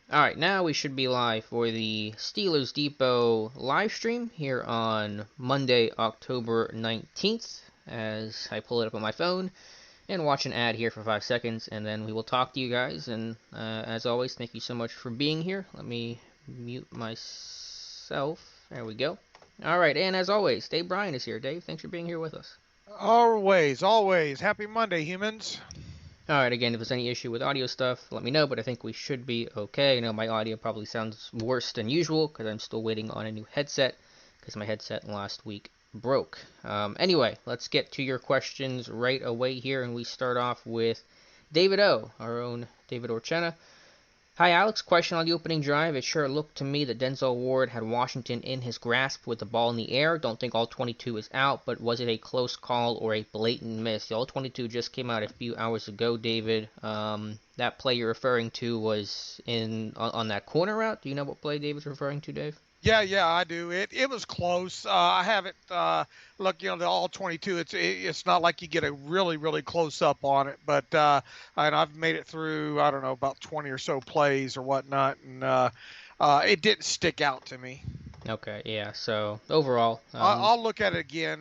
All right, now we should be live for the Steelers Depot live stream here on Monday, October 19th, as I pull it up on my phone and watch an ad here for 5 seconds, and then we will talk to you guys. And as always, thank you so much for being here. Let me mute myself. There we go. All right, and as always, Dave Bryan is here. Dave, thanks for being here with us. Always, always. Happy Monday, humans. All right, again, if there's any issue with audio stuff, let me know, but I think we should be okay. I know my audio probably sounds worse than usual because I'm still waiting on a new headset because my headset last week broke. Anyway, let's get to your questions right away here, and we start off with David O., our own David Orchena. Hi, Alex. Question on the opening drive. It sure looked to me that Denzel Ward had Washington in his grasp with the ball in the air. Don't think all 22 is out, but was it a close call or a blatant miss? The all 22 just came out a few hours ago, David. That play you're referring to was on that corner route. Do you know what play David's referring to, Dave? Yeah, I do. It was close. I haven't look, the all 22. It's not like you get a really close up on it, but and I've made it through, I don't know, about 20 or so plays or whatnot, and it didn't stick out to me. Okay, yeah. So overall, I'll look at it again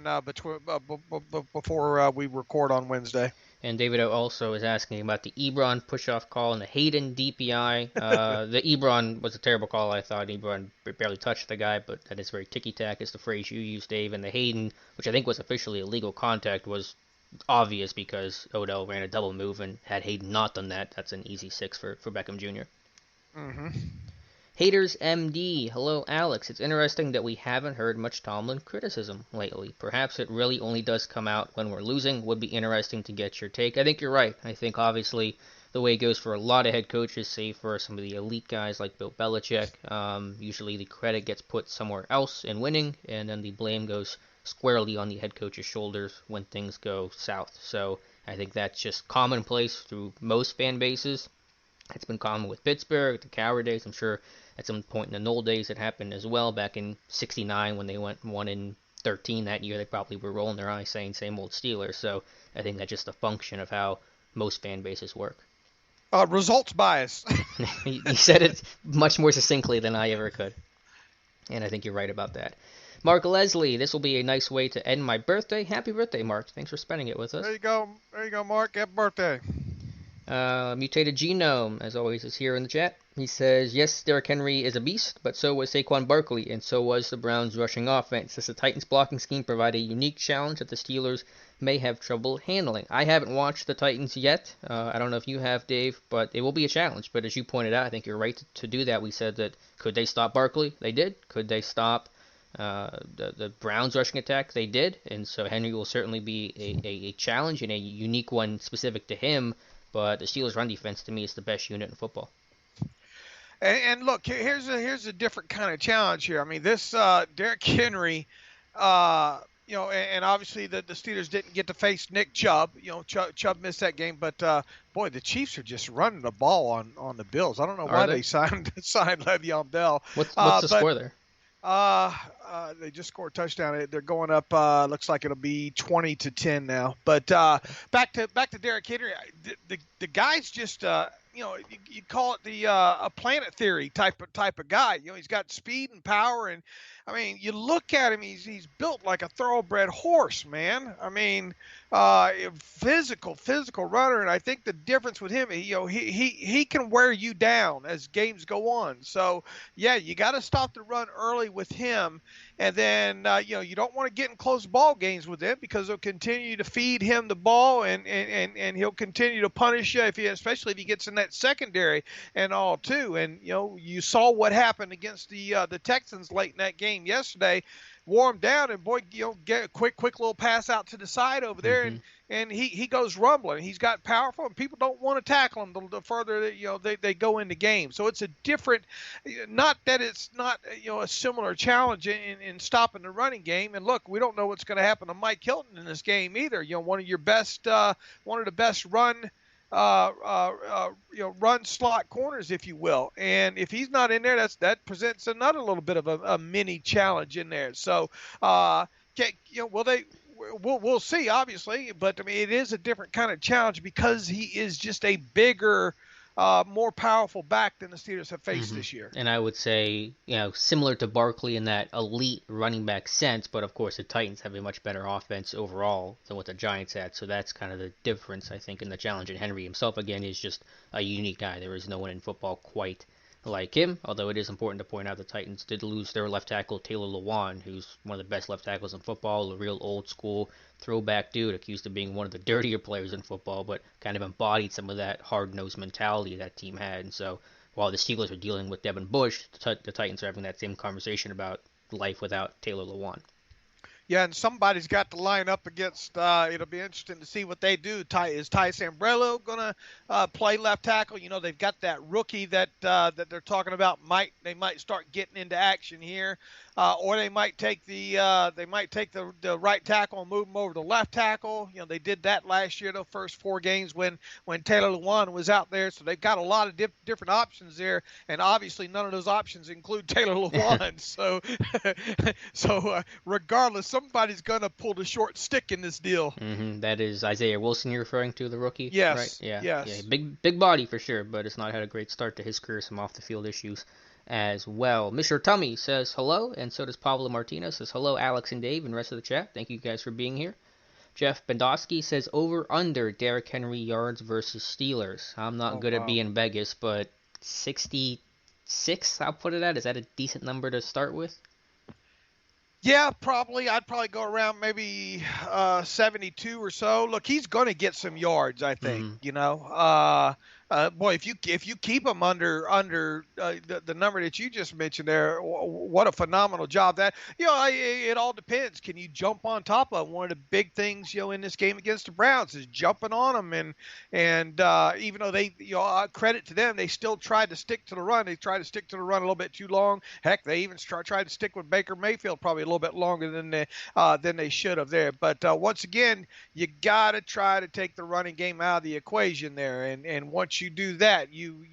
before we record on Wednesday. and David also is asking about the Ebron push-off call and the Hayden DPI. The Ebron was a terrible call, I thought. Ebron barely touched the guy, but that is very ticky-tack, is the phrase you used, Dave. And the Hayden, which I think was officially illegal contact, was obvious because Odell ran a double move, and had Hayden not done that, that's an easy 6 for Beckham Jr. Mm-hmm. Haters MD, hello Alex. It's interesting that we haven't heard much Tomlin criticism lately. Perhaps it really only does come out when we're losing. Would be interesting to get your take. I think you're right. I think obviously the way it goes for a lot of head coaches, save for some of the elite guys like Bill Belichick, usually the credit gets put somewhere else in winning, and then the blame goes squarely on the head coach's shoulders when things go south. So I think that's just commonplace through most fan bases. It's been common with Pittsburgh, the Cowher days. I'm sure at some point in the Knoll days it happened as well. Back in '69 when they went 1-13 that year, they probably were rolling their eyes saying same old Steelers. So I think that's just a function of how most fan bases work. Results bias. You said it much more succinctly than I ever could, and I think you're right about that. Mark Leslie, this will be a nice way to end my birthday. Happy birthday, Mark. Thanks for spending it with us. There you go, Mark. Happy birthday. Mutated Genome, as always, is here in the chat. He says, yes, Derrick Henry is a beast, but so was Saquon Barkley, and so was the Browns' rushing offense. Does the Titans' blocking scheme provide a unique challenge that the Steelers may have trouble handling? I haven't watched the Titans yet. I don't know if you have, Dave, but it will be a challenge. But as you pointed out, I think you're right to do that. We said that could they stop Barkley? They did. Could they stop the Browns' rushing attack? They did. And so Henry will certainly be a challenge and a unique one specific to him. But the Steelers' run defense, to me, is the best unit in football. And look, here's a different kind of challenge here. I mean, this Derrick Henry, and obviously the Steelers didn't get to face Nick Chubb. Chubb missed that game, but boy, the Chiefs are just running the ball on the Bills. I don't know why they signed Le'Veon Bell. What's the score there? They just scored a touchdown. They're going up. Looks like it'll be 20-10 now. But back to Derrick Henry. The guy's just you'd call it the a planet theory type of guy. He's got speed and power, and I mean, you look at him. He's built like a thoroughbred horse, man. I mean, physical runner, and I think the difference with him, he can wear you down as games go on. So yeah, you got to stop the run early with him, and then you don't want to get in close ball games with him because they'll continue to feed him the ball, and he'll continue to punish you especially if he gets in that secondary and all too. And you saw what happened against the Texans late in that game yesterday. Wore him down, and boy, get a quick little pass out to the side over there, and he goes rumbling. He's got powerful, and people don't want to tackle him the further they go into game. So it's a different, not that it's not a similar challenge in stopping the running game. And look, we don't know what's going to happen to Mike Hilton in this game either. One of the best run run slot corners, if you will. And if he's not in there, that presents another little bit of a mini challenge in there. So, we'll see, obviously, but I mean, it is a different kind of challenge because he is just a bigger more powerful back than the Steelers have faced Hmm. this year. And I would say, similar to Barkley in that elite running back sense, but of course the Titans have a much better offense overall than what the Giants had. So that's kind of the difference, I think, in the challenge. And Henry himself, again, is just a unique guy. There is no one in football quite like him, although it is important to point out the Titans did lose their left tackle, Taylor Lewan, who's one of the best left tackles in football, a real old school throwback dude, accused of being one of the dirtier players in football, but kind of embodied some of that hard-nosed mentality that team had. And so while the Steelers are dealing with Devin Bush, the Titans are having that same conversation about life without Taylor Lewan. Yeah, and somebody's got to line up against. It'll be interesting to see what they do. Is Ty Sambrello going to play left tackle? They've got that rookie that they're talking about. They might start getting into action here, or they might take the right tackle and move him over to left tackle. They did that last year, the first 4 games when Taylor Lewan was out there. So they've got a lot of different options there, and obviously none of those options include Taylor Lewan. so regardless, somebody's going to pull the short stick in this deal. Mm-hmm. That is Isaiah Wilson you're referring to, the rookie? Yes. Right? Yeah. Yes. Yeah. Big body for sure, but it's not had a great start to his career, some off-the-field issues as well. Mr. Tummy says hello, and so does Pablo Martinez says hello, Alex and Dave, and the rest of the chat. Thank you guys for being here. Jeff Bendosky says over/under Derrick Henry yards versus Steelers. I'm not good at being Vegas, but 66, I'll put it at. Is that a decent number to start with? Yeah, probably. I'd probably go around maybe 72 or so. Look, he's going to get some yards, I think. Boy, if you keep him under the number that you just mentioned there, what a phenomenal job that. It all depends. Can you jump on top of him? One of the big things in this game against the Browns is jumping on them, and even though they credit to them, they still tried to stick to the run. They tried to stick to the run a little bit too long. Heck, they even tried to stick with Baker Mayfield probably a little bit longer than they should have there. But once again, you got to try to take the running game out of the equation there, and once you do that, you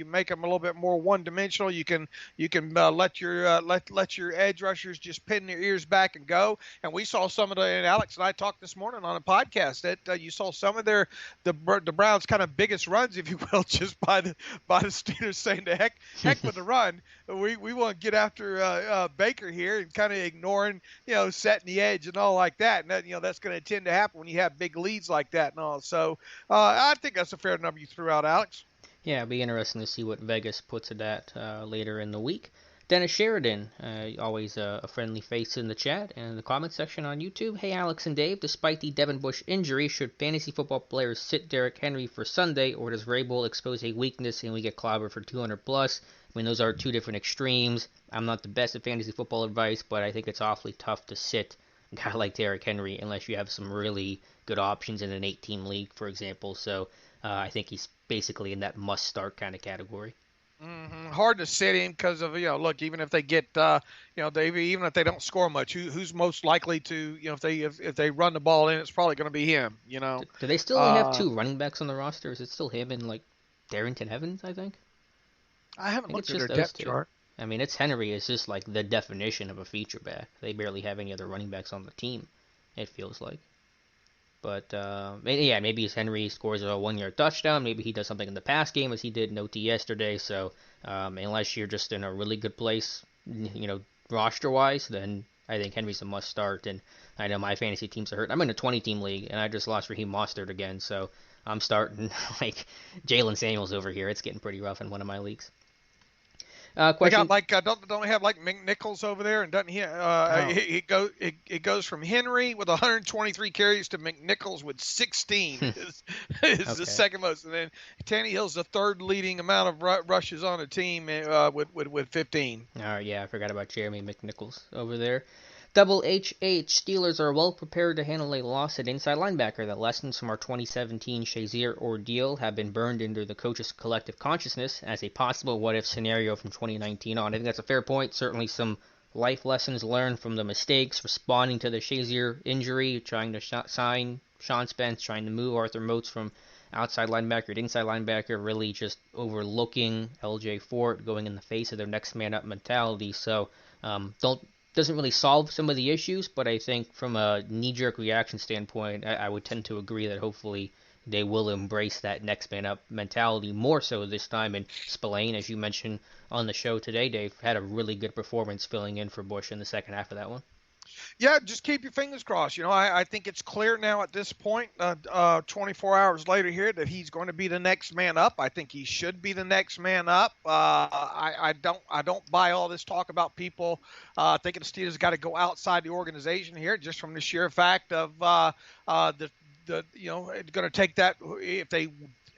make them a little bit more one-dimensional. You can let your edge rushers just pin their ears back and go. And we saw some of and Alex and I talked this morning on a podcast that you saw some of the Browns' kind of biggest runs, if you will, just by the Steelers saying to heck with the run. We want to get after Baker here and kind of ignoring setting the edge and all like that. And that, that's going to tend to happen when you have big leads like that and all. So I think that's a fair number you threw out, Alex. Yeah, it'll be interesting to see what Vegas puts it at later in the week. Dennis Sheridan, always a friendly face in the chat and in the comment section on YouTube. Hey, Alex and Dave, despite the Devin Bush injury, should fantasy football players sit Derrick Henry for Sunday, or does Vrabel expose a weakness and we get clobbered for 200 plus? I mean, those are two different extremes. I'm not the best at fantasy football advice, but I think it's awfully tough to sit a guy like Derrick Henry unless you have some really good options in an 8-team league, for example. So I think he's basically in that must-start kind of category. Mm-hmm. Hard to sit him because of look, even if they get even if they don't score much, who's most likely to if they run the ball in, it's probably going to be him. Do they still only have 2 running backs on the roster? Is it still him and like Darrington Evans? I think. I haven't looked at their depth chart. I mean, it's Henry is just like the definition of a feature back. They barely have any other running backs on the team, it feels like. But, maybe Henry scores a 1-yard touchdown. Maybe he does something in the pass game as he did in OT yesterday. So, unless you're just in a really good place, roster-wise, then I think Henry's a must-start. And I know my fantasy teams are hurt. I'm in a 20-team league, and I just lost Raheem Mostert again. So I'm starting, like, Jalen Samuels over here. It's getting pretty rough in one of my leagues. They got don't they have like McNichols over there, and doesn't he? It goes from Henry with 123 carries to McNichols with 16 is the second most, and then Tannehill's the third leading amount of rushes on the team with 15. All right, yeah, I forgot about Jeremy McNichols over there. Double HH, Steelers are well prepared to handle a loss at inside linebacker. The lessons from our 2017 Shazier ordeal have been burned into the coach's collective consciousness as a possible what-if scenario from 2019 on. I think that's a fair point. Certainly some life lessons learned from the mistakes, responding to the Shazier injury, trying to sign Sean Spence, trying to move Arthur Moats from outside linebacker to inside linebacker, really just overlooking LJ Fort, going in the face of their next man up mentality. So doesn't really solve some of the issues, but I think from a knee-jerk reaction standpoint, I would tend to agree that hopefully they will embrace that next man up mentality more so this time. And Spelaine, as you mentioned on the show today, Dave, had a really good performance filling in for Bush in the second half of that one. Yeah, just keep your fingers crossed. I think it's clear now at this point, 24 hours later here, that he's going to be the next man up. I think he should be the next man up. I don't buy all this talk about people thinking the Steelers got to go outside the organization here, just from the sheer fact of it's going to take that if they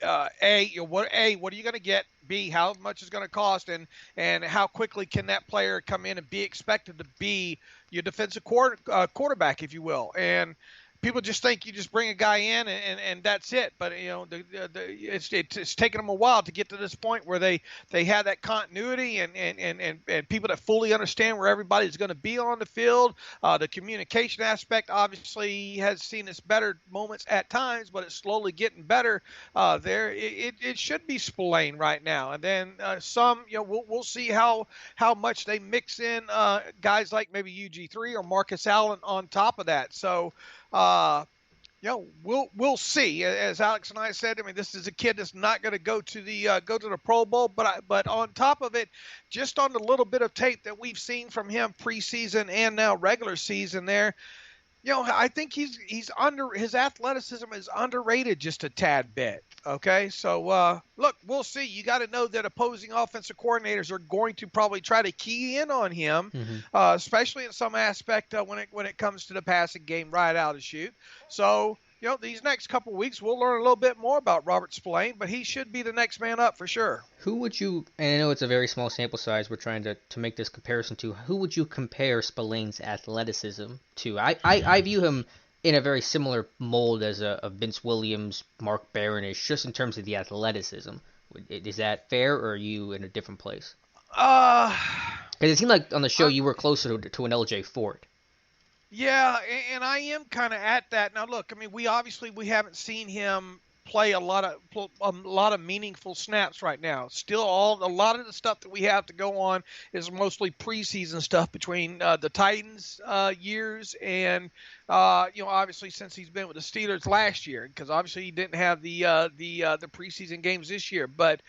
what are you going to get? B, how much is going to cost, and how quickly can that player come in and be expected to be your defensive quarterback, if you will. And people just think you just bring a guy in and that's it. But it's taken them a while to get to this point where they have that continuity and people that fully understand where everybody's going to be on the field. The communication aspect obviously has seen its better moments at times, but it's slowly getting better. It should be Spelaine right now, and then we'll see how much they mix in guys like maybe UG3 or Marcus Allen on top of that. So. We'll see. As Alex and I said, I mean, this is a kid that's not going to go to the Pro Bowl, but on top of it, just on the little bit of tape that we've seen from him preseason and now regular season, there, I think his athleticism is underrated just a tad bit. Okay, so look, we'll see. You got to know that opposing offensive coordinators are going to probably try to key in on him, especially in some aspect when it comes to the passing game right out of the chute. So these next couple of weeks we'll learn a little bit more about Robert Spelaine, but he should be the next man up for sure. Who would you, and I know it's a very small sample size, we're trying to make this comparison to, who would you compare Spelaine's athleticism to? I view him in a very similar mold as a Vince Williams, Mark Barron-ish, just in terms of the athleticism. Is that fair, or are you in a different place? Because it seemed like on the show you were closer to an LJ Fort. Yeah, and I am kind of at that. Now, look, I mean, we haven't seen him play a lot of meaningful snaps right now. Still, a lot of the stuff that we have to go on is mostly preseason stuff between the Titans years and obviously since he's been with the Steelers last year, because obviously he didn't have the preseason games this year, but.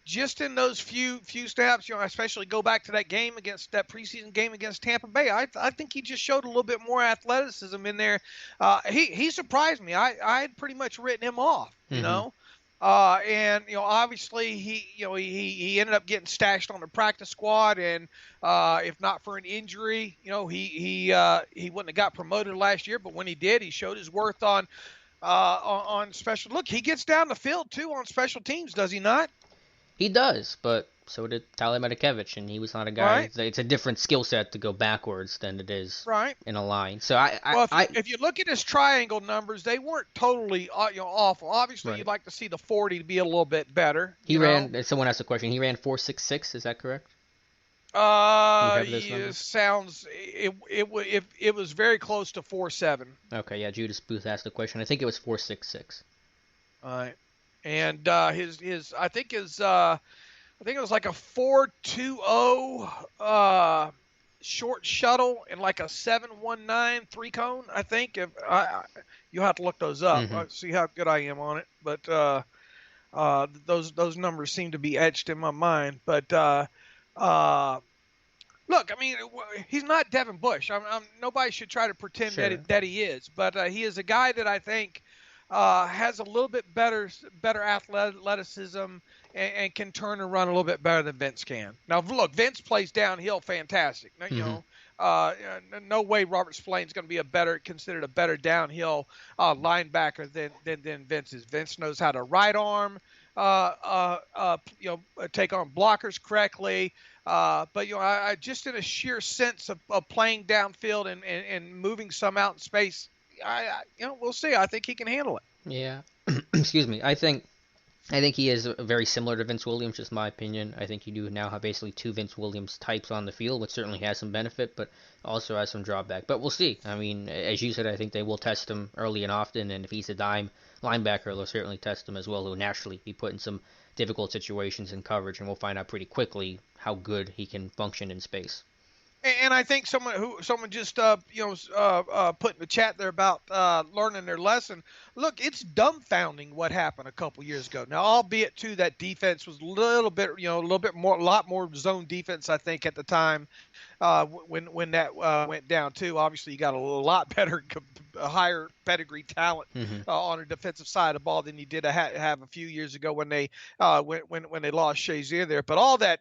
Just in those few snaps, especially go back to that preseason game against Tampa Bay. I think he just showed a little bit more athleticism in there. He surprised me. I had pretty much written him off, and obviously he ended up getting stashed on the practice squad, and if not for an injury, he wouldn't have got promoted last year. But when he did, he showed his worth on special. Look, he gets down the field too on special teams, does he not? He does, but so did Tyler Medikevich, and he was not a guy. Right. It's a different skill set to go backwards than it is in a line. So if you look at his triangle numbers, they weren't totally awful. Obviously, You'd like to see the 40 to be a little bit better. Someone asked a question. He ran 4.66. Is that correct? It sounds it was very close to 4.7. Okay, yeah. Judas Booth asked the question. I think it was 4.66. All right. And I think it was like a 4.20 short shuttle and like a 7.19 three cone. I think you'll have to look those up. See how good I am on it. But those numbers seem to be etched in my mind. But look, I mean, he's not Devin Bush. Nobody should try to pretend that he is. But he is a guy that I think. Has a little bit better athleticism and can turn and run a little bit better than Vince can. Now, look, Vince plays downhill fantastic. No way Robert Splain's going to be considered a better downhill linebacker than Vince is. Vince knows how to right arm, take on blockers correctly. But I just in a sheer sense of playing downfield and moving some out in space. We'll see. I think he can handle it. Yeah. Excuse me. I think he is very similar to Vince Williams, just my opinion. I think you do now have basically two Vince Williams types on the field, which certainly has some benefit, but also has some drawback. But we'll see. I mean, as you said, I think they will test him early and often, and if he's a dime linebacker, they'll certainly test him as well. He'll naturally be put in some difficult situations in coverage, and we'll find out pretty quickly how good he can function in space. And I think someone just put in the chat there about learning their lesson. Look, it's dumbfounding what happened a couple years ago. Now, albeit too, that defense was a little bit more, a lot more zone defense, I think, at the time when that went down too. Obviously, you got a lot better, a higher pedigree talent Mm-hmm. on the defensive side of the ball than you did have a few years ago when they when they lost Shazier there. But all that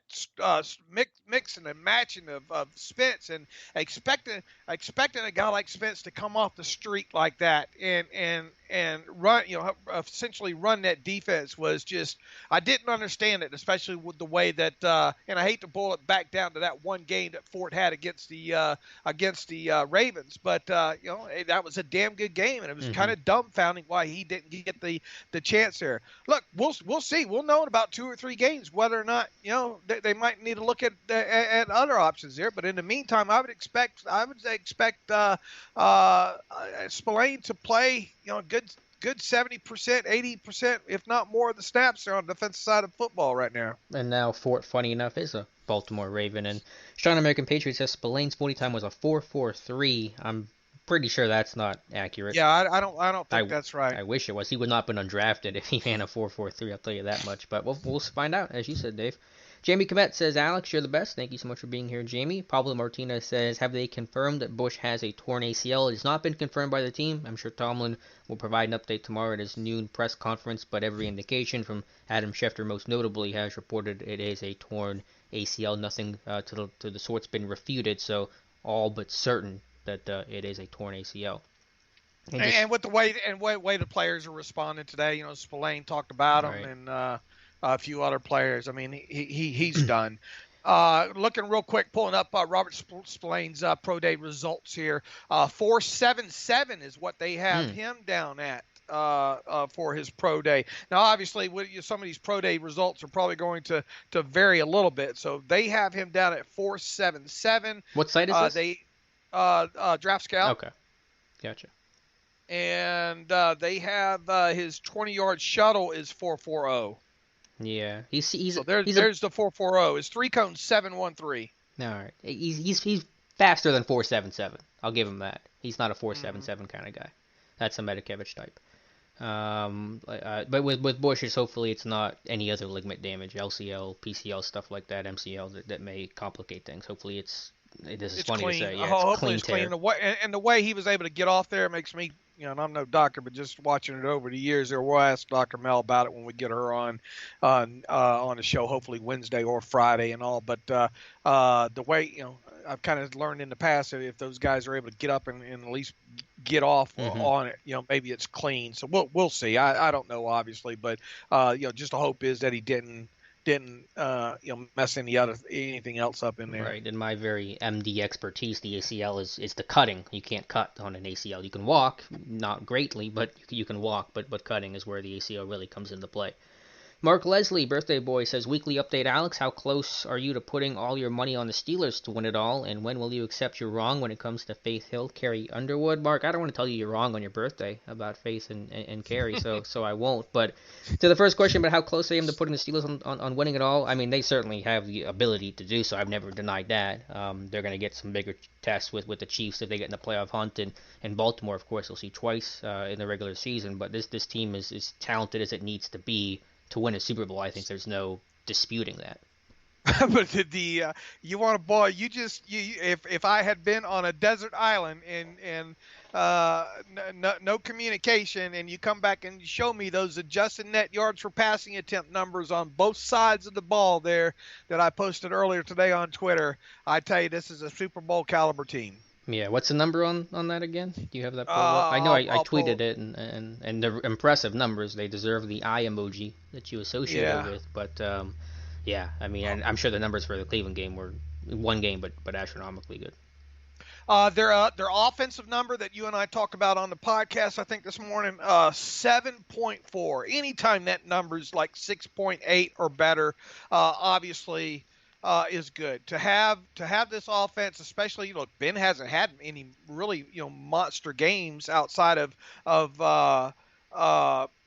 mixing and matching of Spence and expecting a guy like Spence to come off the street like that and run, essentially run that defense was just, I didn't understand it, especially with the way that and I hate to boil it back down to that one game that Fort had against the Ravens, but that was a damn good game, and it was Mm-hmm. kind of dumbfounding why he didn't get the chance there. Look, we'll see. We'll know in about 2 or 3 games whether or not they might need to look at other options there. But in the meantime, I would expect Spelaine to play good 70%, 80%, if not more, of the snaps there on the defensive side of football right now. And now Fort, funny enough, is a Baltimore Raven. And Strong American Patriot says Spillaine's 40 time was a 4.43. I'm pretty sure that's not accurate. Yeah, I don't think that's right. I wish it was. He would not have been undrafted if he ran a 4.43. I'll tell you that much. But we'll find out, as you said, Dave. Jamie Comet says, Alex, you're the best. Thank you so much for being here, Jamie. Pablo Martinez says, have they confirmed that Bush has a torn ACL? It has not been confirmed by the team. I'm sure Tomlin will provide an update tomorrow at his noon press conference, but every indication from Adam Schefter most notably has reported it is a torn ACL. Nothing to the sort's been refuted, so all but certain that it is a torn ACL. And with the way the players are responding today, Spelaine talked about him, right. and a few other players. I mean, he's done. Looking real quick, pulling up Robert Spelaine's pro day results here. 4.77 is what they have him down at for his pro day. Now, obviously, some of these pro day results are probably going to vary a little bit. So they have him down at 4.77. What site is this? Draft Scout. Okay, gotcha. And they have his 20-yard shuttle is 4.40. Yeah, he's so there's the 4.40. His 3 cone 7.13. All right, he's faster than 4.77. I'll give him that. He's not a 4.77 kind of guy. That's a Medikevich type. But with Bush, hopefully it's not any other ligament damage, LCL, PCL, stuff like that, MCL that may complicate things. Hopefully this is funny clean. To say. Yeah, hopefully it's clean. And the way he was able to get off there makes me, and I'm no doctor, but just watching it over the years there, we'll ask Dr. Mel about it when we get her on the show, hopefully Wednesday or Friday and all. But the way, I've kind of learned in the past that if those guys are able to get up and at least get off on it, maybe it's clean. So we'll see. I don't know, obviously, but just the hope is that he didn't mess anything else up in there. Right. In my very MD expertise, the ACL is the cutting. You can't cut on an ACL. You can walk, not greatly, but you can walk. But cutting is where the ACL really comes into play. Mark Leslie, birthday boy, says, weekly update, Alex. How close are you to putting all your money on the Steelers to win it all? And when will you accept you're wrong when it comes to Faith Hill, Carrie Underwood? Mark, I don't want to tell you you're wrong on your birthday about Faith and Carrie, so I won't. But to the first question about how close I am to putting the Steelers on winning it all, I mean, they certainly have the ability to do so. I've never denied that. They're going to get some bigger tests with the Chiefs if they get in the playoff hunt. And Baltimore, of course, they'll see twice in the regular season. But this team is as talented as it needs to be to win a Super Bowl. I think there's no disputing that. But you want to ball? If I had been on a desert island and no communication, and you come back and show me those adjusted net yards for passing attempt numbers on both sides of the ball there that I posted earlier today on Twitter, I tell you, this is a Super Bowl caliber team. Yeah, what's the number on that again? Do you have that pulled up? I know I tweeted it, and they're impressive numbers. They deserve the eye emoji that you associate it with. But yeah, I mean, I'm sure the numbers for the Cleveland game were one game, but astronomically good. Their offensive number that you and I talked about on the podcast, I think this morning, 7.4. Anytime that number's like 6.8 or better, obviously. Is good to have this offense, especially Ben hasn't had any really monster games outside of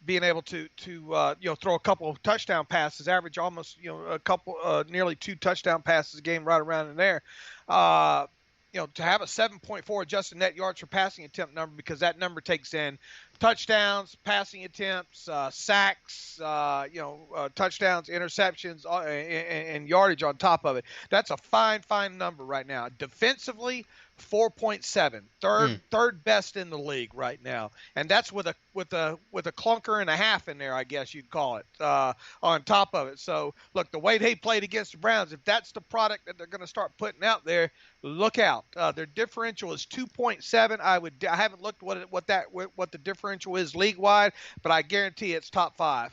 being able to throw a couple of touchdown passes, average almost a couple nearly 2 touchdown passes a game, right around in there. To have a 7.4 adjusted net yards per passing attempt number, because that number takes in touchdowns, passing attempts, sacks, touchdowns, interceptions, and yardage on top of it. That's a fine number right now. Defensively, 4.7, third best in the league right now, and that's with a clunker and a half in there, I guess you'd call it, on top of it. So look, the way they played against the Browns, if that's the product that they're going to start putting out there, look out. Their differential is 2.7. I haven't looked what the differential is league wide, but I guarantee it's top 5.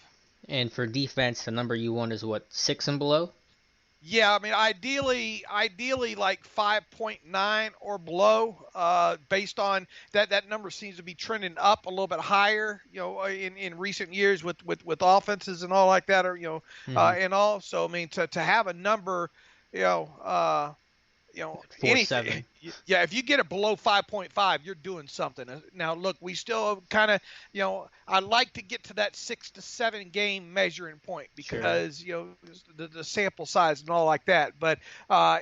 And for defense, the number you want is what, 6 and below? Yeah, I mean, ideally like 5.9 or below. Based on that number seems to be trending up a little bit higher, in recent years with offenses and all like that, or and all. So I mean, to have a number, 4.7. Yeah, if you get it below 5.5, you're doing something. Now, look, we still kind of, I like to get to that 6 to 7 game measuring point, because, the sample size and all like that. But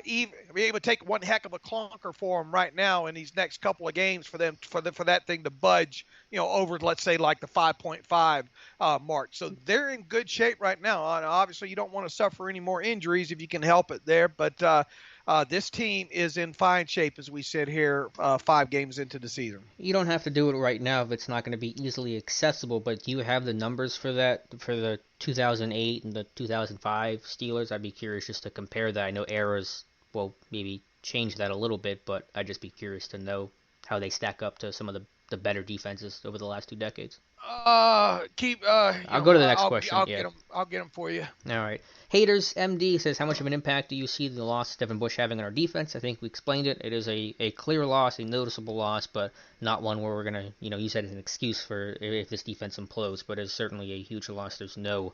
even be able to take one heck of a clunker for them right now in these next couple of games for that thing to budge, over, let's say, like the 5.5 mark. So they're in good shape right now. Obviously, you don't want to suffer any more injuries if you can help it there, but this team is in fine shape, as we sit here 5 games into the season. You don't have to do it right now if it's not going to be easily accessible, but do you have the numbers for that, for the 2008 and the 2005 Steelers? I'd be curious just to compare that. I know eras will maybe change that a little bit, but I'd just be curious to know how they stack up to some of the better defenses over the last 2 decades. I'll go to the next question. I'll get them for you. All right. Haters MD says, how much of an impact do you see the loss of Devin Bush having on our defense? I think we explained it. It is a clear loss, a noticeable loss, but not one where we're going to, use that as an excuse for if this defense implodes, but it's certainly a huge loss. There's no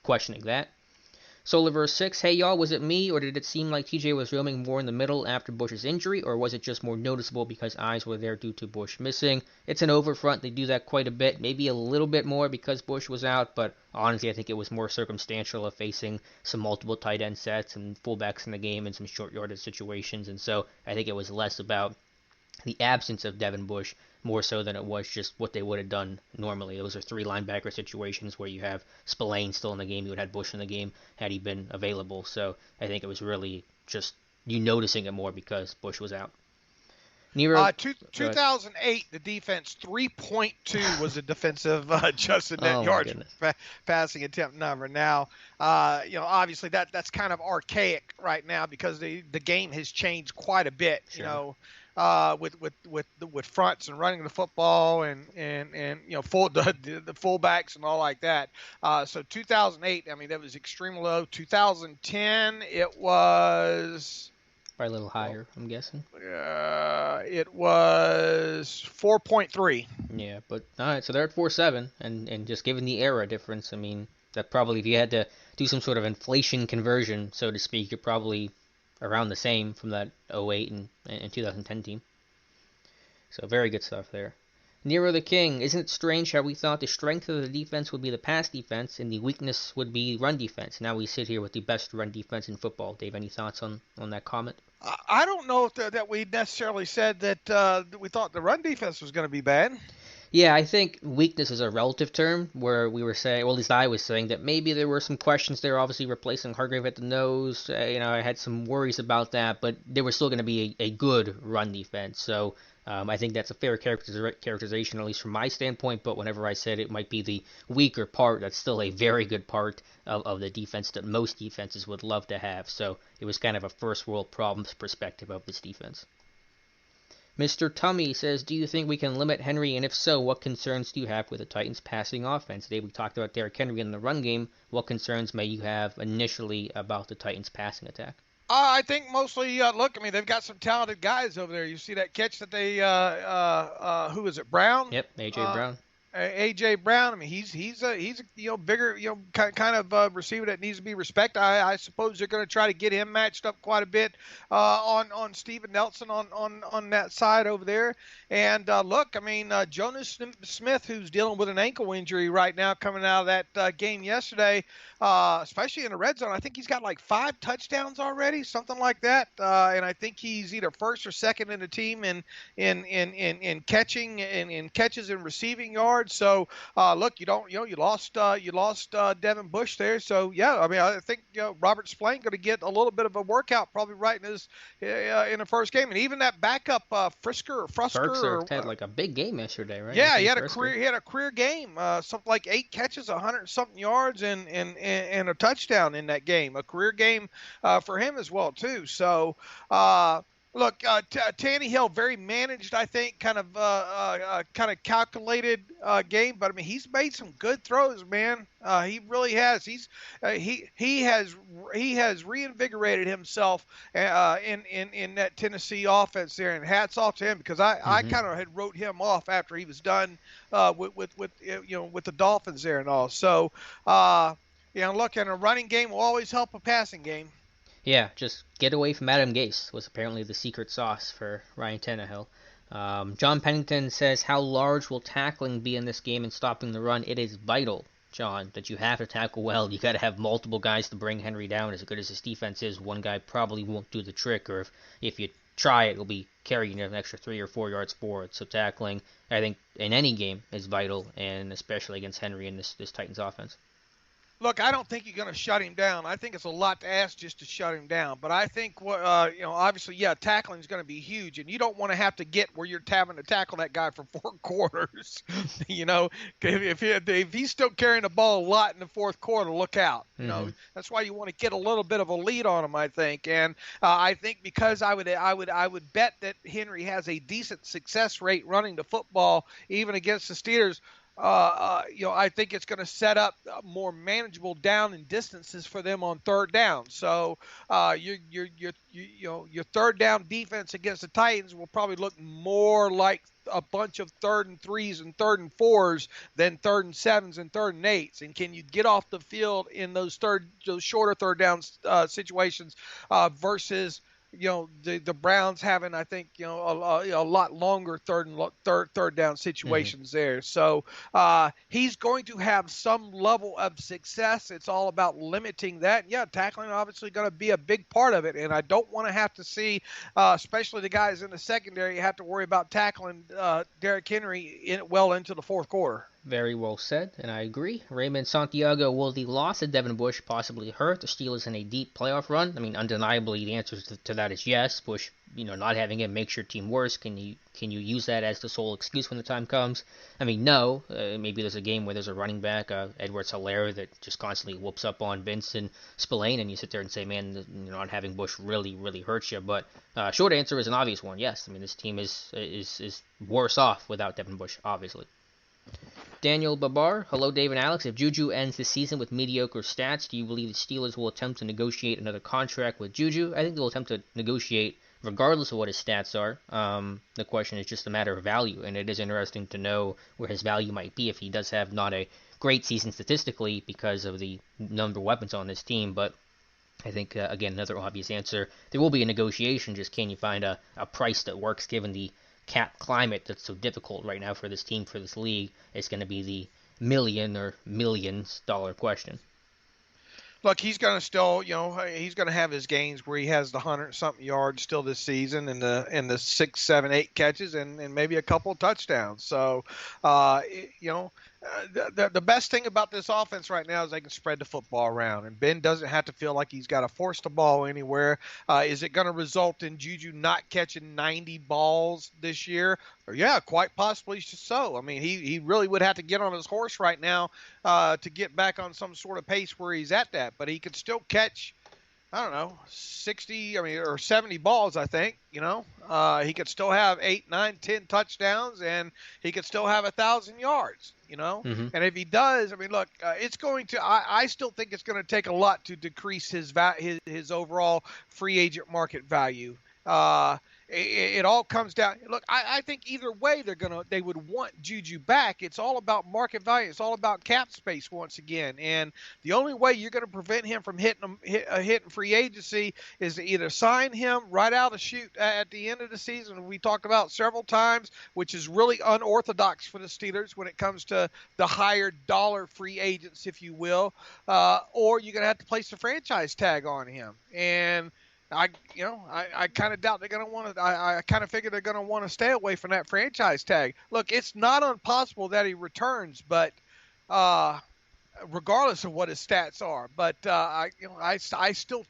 questioning that. Soliver 6, hey y'all, was it me, or did it seem like TJ was roaming more in the middle after Bush's injury, or was it just more noticeable because eyes were there due to Bush missing? It's an overfront, they do that quite a bit, maybe a little bit more because Bush was out, but honestly I think it was more circumstantial of facing some multiple tight end sets and fullbacks in the game and some short yardage situations, and so I think it was less about the absence of Devin Bush more so than it was just what they would have done normally. Those are 3 linebacker situations where you have Spelaine still in the game. You would have had Bush in the game had he been available. So I think it was really just you noticing it more because Bush was out. Nero, 2008, the defense 3.2 was a defensive adjusted net yards passing attempt number. Now, obviously that's kind of archaic right now because the game has changed quite a bit. Sure. With fronts and running the football and the fullbacks and all like that. So 2008, I mean, that was extremely low. 2010, it was probably a little higher, I'm guessing. It was 4.3. Yeah, but all right, so they're at 4.7, and just given the era difference, I mean, that probably if you had to do some sort of inflation conversion, so to speak, you're probably around the same from that 08 and 2010 team. So very good stuff there. Nero the King, isn't it strange how we thought the strength of the defense would be the pass defense and the weakness would be run defense? Now we sit here with the best run defense in football. Dave, any thoughts on that comment? I don't know if that we necessarily said that we thought the run defense was going to be bad. Yeah, I think weakness is a relative term where we were saying, well, at least I was saying that maybe there were some questions there, obviously replacing Hargrave at the nose. I had some worries about that, but there was still going to be a good run defense. So I think that's a fair characterization, at least from my standpoint. But whenever I said it might be the weaker part, that's still a very good part of the defense that most defenses would love to have. So it was kind of a first world problems perspective of this defense. Mr. Tummy says, do you think we can limit Henry, and if so, what concerns do you have with the Titans' passing offense? Today we talked about Derrick Henry in the run game. What concerns may you have initially about the Titans' passing attack? I think mostly, look, I mean, they've got some talented guys over there. You see that catch that they, who is it, Brown? Yep, A.J. Brown. AJ Brown. I mean, he's a bigger kind of receiver that needs to be respected. I suppose they're going to try to get him matched up quite a bit on Steven Nelson on that side over there. And look, I mean, Jonas Smith, who's dealing with an ankle injury right now, coming out of that game yesterday, especially in the red zone. I think he's got like 5 touchdowns already, something like that. And I think he's either first or second in the team in catching and in catches and receiving yards. So look, you lost Devin Bush there. So yeah, I mean, I think Robert Spelaine going to get a little bit of a workout probably right in his in the first game, and even that backup Frisker had like a big game yesterday, right? Yeah, he had a career game, something like 8 catches, 100-something yards, and a touchdown in that game. A career game for him as well too. So. Look, Tannehill, very managed, I think, kind of calculated game. But I mean, he's made some good throws, man. He really has. He has reinvigorated himself in that Tennessee offense there. And hats off to him, because I kind of had wrote him off after he was done with the Dolphins there and all. So look, and a running game will always help a passing game. Yeah, just get away from Adam Gase was apparently the secret sauce for Ryan Tannehill. John Pennington says, how large will tackling be in this game in stopping the run? It is vital, John, that you have to tackle well. You got to have multiple guys to bring Henry down. As good as his defense is, one guy probably won't do the trick, or if you try it, he'll be carrying an extra 3 or 4 yards forward. So tackling, I think, in any game is vital, and especially against Henry in this Titans offense. Look, I don't think you're going to shut him down. I think it's a lot to ask just to shut him down. But I think, obviously, yeah, tackling is going to be huge, and you don't want to have to get where you're having to tackle that guy for 4 quarters. If he's still carrying the ball a lot in the fourth quarter, look out. That's why you want to get a little bit of a lead on him, I think. And I think because I would bet that Henry has a decent success rate running the football, even against the Steelers. I think it's going to set up more manageable down and distances for them on third down. So your third down defense against the Titans will probably look more like a bunch of 3rd and 3s and 3rd and 4s than 3rd and 7s and 3rd and 8s. And can you get off the field in those shorter third down situations versus the Browns having, I think, a lot longer third down situations there. So he's going to have some level of success. It's all about limiting that. Yeah, tackling obviously going to be a big part of it, and I don't want to have to see, especially the guys in the secondary, have to worry about tackling Derrick Henry well into the fourth quarter. Very well said, and I agree. Raymond Santiago, will the loss of Devin Bush possibly hurt the Steelers in a deep playoff run? I mean, undeniably, the answer to that is yes. Bush, not having him makes your team worse. Can you use that as the sole excuse when the time comes? I mean, no. Maybe there's a game where there's a running back, Edwards-Helaire, that just constantly whoops up on Vincent Spelaine, and you sit there and say, man, not having Bush really, really hurts you. But short answer is an obvious one, yes. I mean, this team is worse off without Devin Bush, obviously. Daniel Babar, hello Dave and Alex. If Juju ends the season with mediocre stats, do you believe the Steelers will attempt to negotiate another contract with Juju? I think they'll attempt to negotiate regardless of what his stats are. The question is just a matter of value, and it is interesting to know where his value might be if he does have not a great season statistically because of the number of weapons on this team. But I think, again, another obvious answer, there will be a negotiation, just can you find a price that works given the cap climate that's so difficult right now for this team, for this league. It's going to be the million or millions dollar question. Look, he's going to still, he's going to have his games where he has the 100-something yards still this season and the 6, 7, 8 catches and maybe a couple of touchdowns. So, the best thing about this offense right now is they can spread the football around, and Ben doesn't have to feel like he's got to force the ball anywhere. Is it going to result in Juju not catching 90 balls this year? Yeah, quite possibly so. I mean, he really would have to get on his horse right now to get back on some sort of pace where he's at that. But he could still catch, 60, or 70 balls, I think. He could still have 8, 9, 10 touchdowns, and he could still have 1,000 yards. And if he does, look, it's going to. I still think it's going to take a lot to decrease his overall free agent market value. it all comes down. Look, I think either way they would want Juju back. It's all about market value. It's all about cap space once again. And the only way you're going to prevent him from hitting free agency is to either sign him right out of the chute at the end of the season. We talked about several times, which is really unorthodox for the Steelers when it comes to the higher dollar free agents, if you will, or you're going to have to place a franchise tag on him. And I kind of doubt they're going to want to. I kind of figure they're going to want to stay away from that franchise tag. Look, it's not impossible that he returns, but regardless of what his stats are, but I still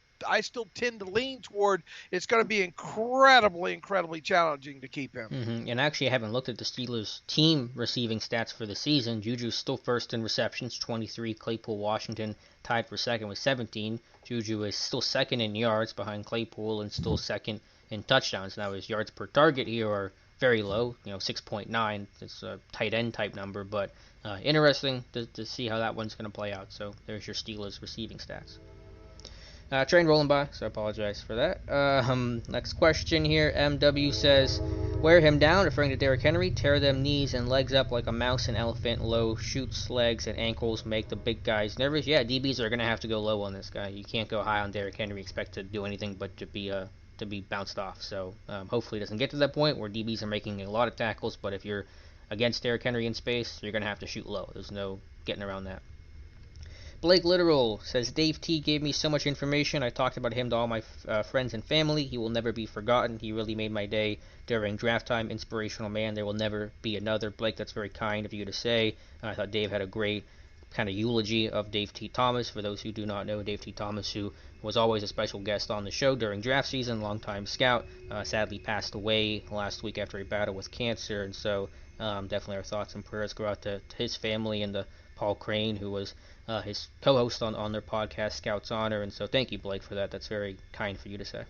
tend to lean toward it's going to be incredibly challenging to keep him. Mm-hmm. And actually, I haven't looked at the Steelers' team receiving stats for the season. Juju's still first in receptions, 23. Claypool, Washington tied for second with 17. Juju is still second in yards behind Claypool and still second in touchdowns. Now his yards per target here are very low, 6.9. It's a tight end type number, but interesting to see how that one's going to play out. So there's your Steelers receiving stats. Train rolling by, so I apologize for that. Next question here. MW says, wear him down, referring to Derrick Henry. Tear them knees and legs up like a mouse and elephant. Low shoots legs and ankles, make the big guys nervous. Yeah, DBs are going to have to go low on this guy. You can't go high on Derrick Henry, expect to do anything but to be bounced off. So hopefully it doesn't get to that point where DBs are making a lot of tackles, but if you're against Derrick Henry in space, you're going to have to shoot low. There's no getting around that. Blake Literal says, Dave T gave me so much information. I talked about him to all my friends and family. He will never be forgotten. He really made my day during draft time. Inspirational man. There will never be another. Blake, that's very kind of you to say. I thought Dave had a great kind of eulogy of Dave T. Thomas. For those who do not know, Dave T. Thomas, who was always a special guest on the show during draft season, longtime scout, sadly passed away last week after a battle with cancer. And so definitely our thoughts and prayers go out to his family and to Paul Crane, who was his co-host on their podcast, Scout's Honor. And so thank you, Blake, for that. That's very kind for you to say.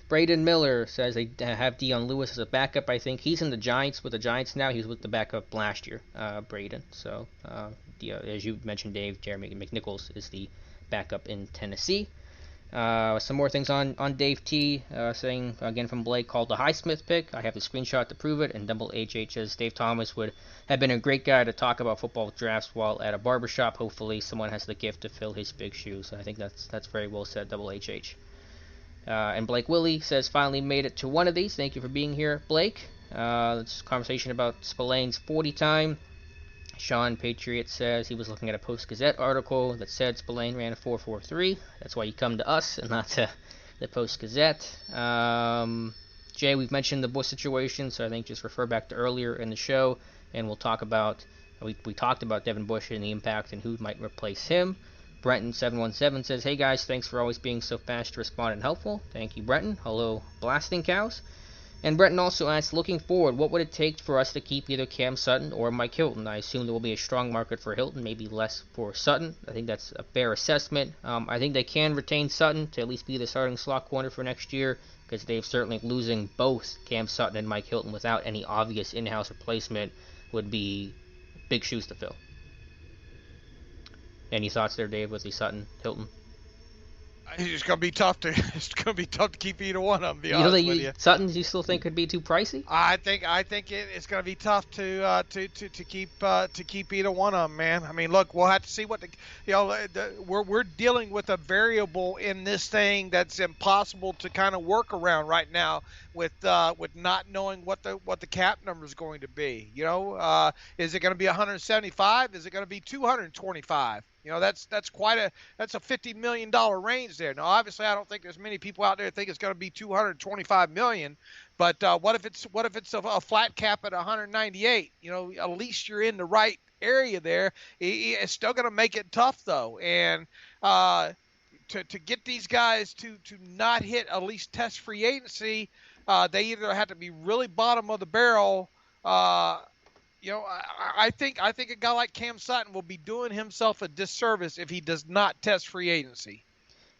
Braden Miller says they have Dion Lewis as a backup. I think he's in the Giants with the Giants now. He was with the backup last year, Braden. So as you mentioned, Dave, Jeremy McNichols is the backup in Tennessee. Some more things on Dave T, saying, again from Blake, called the Highsmith pick. I have the screenshot to prove it, and Double HH says Dave Thomas would have been a great guy to talk about football drafts while at a barbershop. Hopefully someone has the gift to fill his big shoes. I think that's very well said, Double HH. And Blake Willie says, finally made it to one of these. Thank you for being here, Blake. It's a conversation about Spelaine's 40 time. Sean Patriot says he was looking at a Post-Gazette article that said Spelaine ran a 4.43. That's why you come to us and not to the Post-Gazette. Jay, we've mentioned the Bush situation, so I think just refer back to earlier in the show, and we'll talk about, we talked about Devin Bush and the impact and who might replace him. Brenton717 says, hey guys, thanks for always being so fast to respond and helpful. Thank you, Brenton. Hello, Blasting Cows. And Brenton also asked, looking forward, what would it take for us to keep either Cam Sutton or Mike Hilton? I assume there will be a strong market for Hilton, maybe less for Sutton. I think that's a fair assessment. I think they can retain Sutton to at least be the starting slot corner for next year, because they've certainly losing both Cam Sutton and Mike Hilton without any obvious in-house replacement would be big shoes to fill. Any thoughts there, Dave, with the Sutton Hilton? It's gonna be tough to keep either one of them. Be honest with you. Sutton, you still think could be too pricey? I think it's gonna be tough to keep either one of them, man. I mean, look, we'll have to see what we're dealing with a variable in this thing that's impossible to kind of work around right now with not knowing what the cap number is going to be. Is it going to be 175? Is it going to be 225? That's a $50 million range there. Now, obviously, I don't think there's many people out there that think it's going to be 225 million. But what if it's a flat cap at 198? At least you're in the right area there. It's still going to make it tough though, and to get these guys to not hit at least test free agency, they either have to be really bottom of the barrel. I think a guy like Cam Sutton will be doing himself a disservice if he does not test free agency.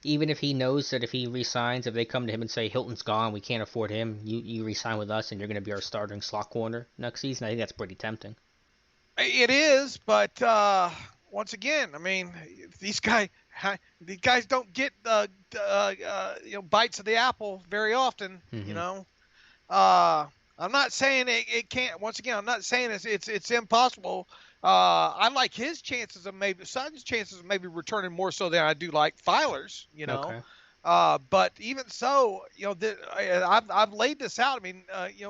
Even if he knows that if he resigns, if they come to him and say, Hilton's gone, we can't afford him, you resign with us and you're going to be our starting slot corner next season, I think that's pretty tempting. It is, but once again, I mean, these guys, These guys don't get bites of the apple very often. Mm-hmm. I'm not saying it can't. Once again, I'm not saying it's impossible. I like his chances of maybe Sutton's chances of maybe returning more so than I do like Filer's. Okay. But even so, I've laid this out. I mean,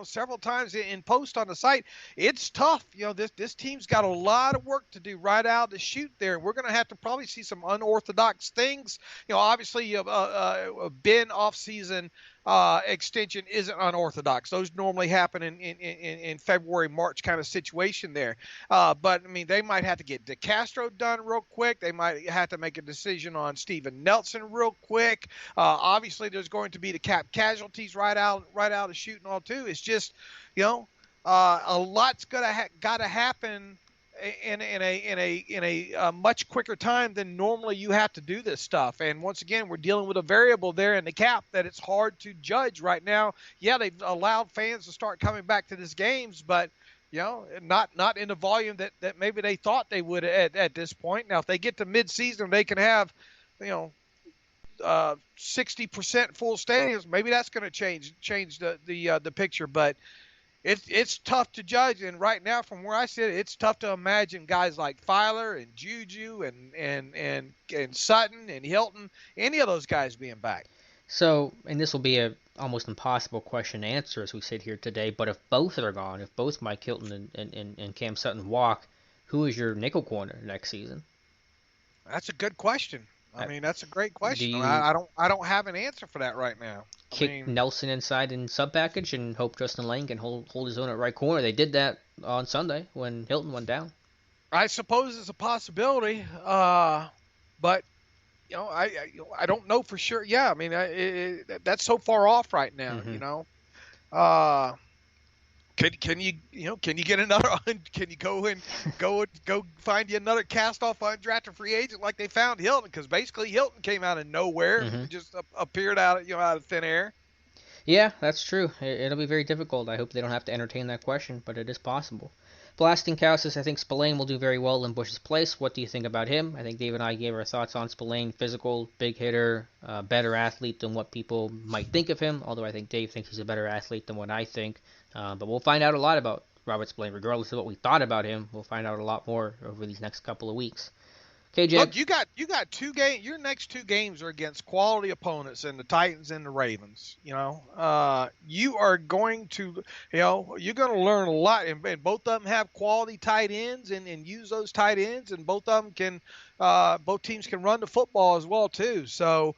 several times in post on the site. It's tough. This team's got a lot of work to do right out the chute there. We're going to have to probably see some unorthodox things. Obviously, Ben off-season extension isn't unorthodox. Those normally happen in February, March kind of situation there. But I mean, they might have to get DeCastro done real quick. They might have to make a decision on Steven Nelson real quick. Obviously, there's going to be the cap casualties right out of shooting all too. It's just, a lot's got to happen in a much quicker time than normally you have to do this stuff. And once again, we're dealing with a variable there in the cap that it's hard to judge right now. Yeah, they've allowed fans to start coming back to these games, but not in the volume that maybe they thought they would at this point. Now, if they get to mid-season, they can have 60% full stadiums. Maybe that's going to change the picture, but it's tough to judge. And right now, from where I sit, it's tough to imagine guys like Filer and Juju and Sutton and Hilton, any of those guys being back. So, and this will be a almost impossible question to answer as we sit here today, but if both are gone, if both Mike Hilton and Cam Sutton walk, who is your nickel corner next season? That's a good question. I mean, that's a great question. I don't have an answer for that right now. Kick Nelson inside in sub package and hope Justin Lane can hold his own at right corner. They did that on Sunday when Hilton went down. I suppose it's a possibility, but I don't know for sure. Yeah, I mean, that's so far off right now. Mm-hmm. Can you get another? Can you go find you another cast off undrafted free agent like they found Hilton? Because basically Hilton came out of nowhere, Mm-hmm. just appeared out of thin air. Yeah, that's true. It'll be very difficult. I hope they don't have to entertain that question, but it is possible. Blasting Cow says, I think Spelaine will do very well in Bush's place. What do you think about him? I think Dave and I gave our thoughts on Spelaine. Physical, big hitter, better athlete than what people might think of him, although I think Dave thinks he's a better athlete than what I think. But we'll find out a lot about Robert Spelaine. Regardless of what we thought about him, we'll find out a lot more over these next couple of weeks. KJ, Look, you got 2 games. Your next 2 games are against quality opponents in the Titans and the Ravens. You are going to, you're going to learn a lot. And both of them have quality tight ends and use those tight ends. And both of them can, both teams can run the football as well too. So